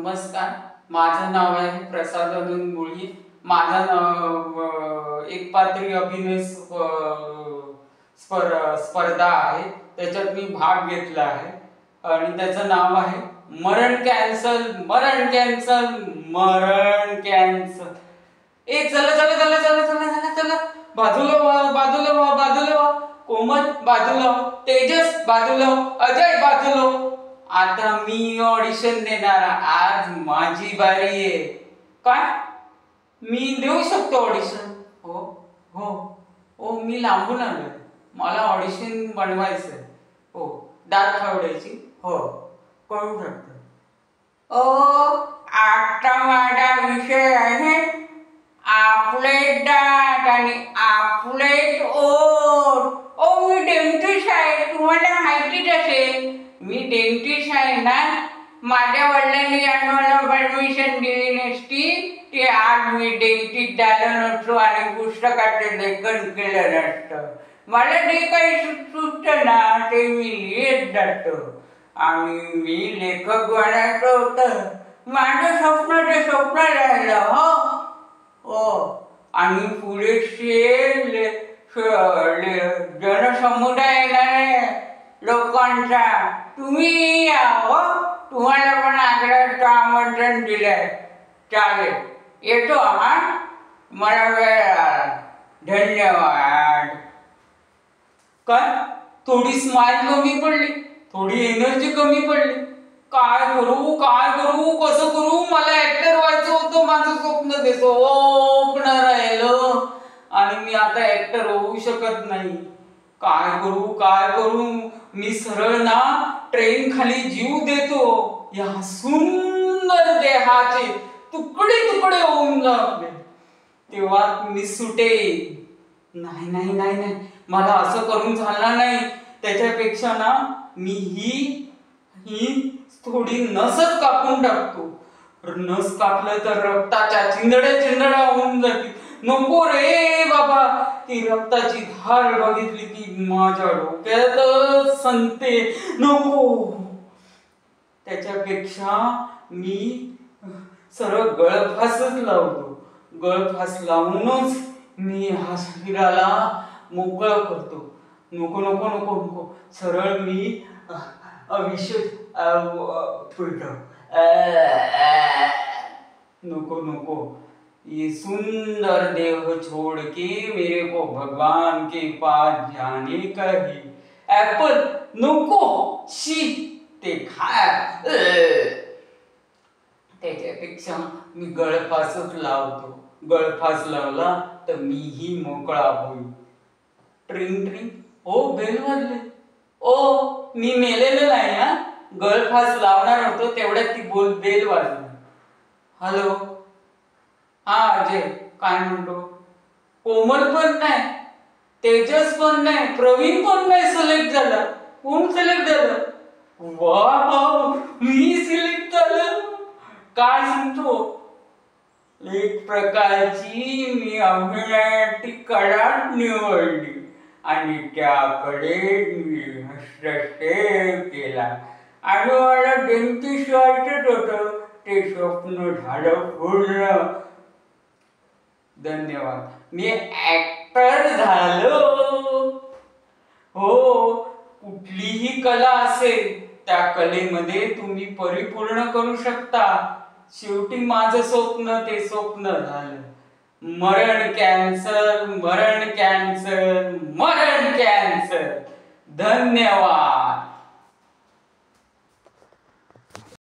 नमस्कार, माझं नाव आहे प्रसाद अनंत मुळी. माझा एक पात्री अभिनय स्पर्धा आहे, त्याच्यात मी भाग घेतला आहे आणि त्याचं नाव आहे मरण कॅन्सल मरण कॅन्सल मरण कॅन्सल. ए चला चला चला चला चला चला चला, बाजूला व्हा बाजूला व्हा बाजूला व्हा. कोमल बाजूला, तेजस बाजूला, अजय बाजूला. आता मी ऑडिशन देणार. आज माझी बारी आहे. काय मी देऊ शकतो ऑडिशन? हो हो हो, मी लांबून आलोय, मला ऑडिशन बनवायचंय. हो, दात खावडायची. हो, कळू शकतं. आता माझा विषय आहे आपले दात आणि आपले ओठ. मी डेंटिस्ट आहे, तुम्हाला माहितीच असेल. मी डेंटिस्ट आहे ना. माझ्या वडिलांनी मला परमिशन दिली नसती ते आज मी डेंटिस्ट झालो नसतो आणि पुस्तकाचे लेखन केलं नसतं. मला जे काही सुचतं ना ते मी लिहित जातो आणि मी लेखक बनायचं होतं. माझं स्वप्न ते स्वप्न राहिलं. हो, आणि पुढे जनसमुदाय येणार आहे लोकांचा. तुम्ही या. हो, तुम्हाला पण आग्रहाचं आमंत्रण दिलंय. चालेल, येतो. मला वेळ आला. धन्यवाद. काय थोडी स्माइल कमी पडली, थोडी एनर्जी कमी पडली. काय करू कसं करू? मला ऍक्टर व्हायचं होतं, माझं स्वप्न ते स्वप्न राहिलं आणि मी आता ऍक्टर होऊ शकत नाही. काय करू? मी सरळ ना ट्रेन खाली जीव देतो. या सुंदर देहाचे तुकडे तुकडे होऊन लागले तेव्हा मी सुटेन. नाही नाही नाही नाही, मला असं करून चालणार नाही. त्याच्यापेक्षा ना मी ही थोडी नसच कापून टाकतो. नस कापलं तर रक्ताच्या चिंधड्या होऊन जातील. नको रे बाबा, ती रक्ताची धार बघितली की माझ्या डोक्यात संते. नको. त्याच्यापेक्षा मी सरळ गळफासच लावतो. गळफास लावूनच मी हा शरीराला मोकळं करतो. नको नको नको नको, सरळ मी नको नको. ये सुंदर देह छोड़ के मेरे को भगवान के पास जाने का ही. एप्पल नको, शी, ते खा. त्याच्यापेक्षा मी गळफासच लावतो. गळफास लावला तर मीही मोकळा होईल. ट्रिंग ट्रिंग. ओ, बेल वाजले. ओ, मी मेलेलो नाही हा. गळफास लावणार होतो तेवढ्यात ती बेल वाजली. हॅलो. अजय काय म्हणतो? कोमल पण नाही, तेजस पण नाही, प्रवीण पण नाही सिलेक्ट झाला. कोण सिलेक्ट झालं? वाव, मी सिलेक्ट झालं. काय सांगतो? एक प्रकारची मी अभिनयाची कला निवडली आणि त्याकडे मी हस्तक्षेप केला आणि मला डेंटिस्ट व्हायचंच होतं. ते स्वप्न झालं पूर्ण. धन्यवाद. मी ऍक्टर झालो. हो, कुठलीही कला असेल त्या कलेमध्ये तुम्ही परिपूर्ण करू शकता. शेवटी माझं स्वप्न ते स्वप्न झालं. मरण कॅन्सल मरण कॅन्सल मरण कॅन्सल. धन्यवाद.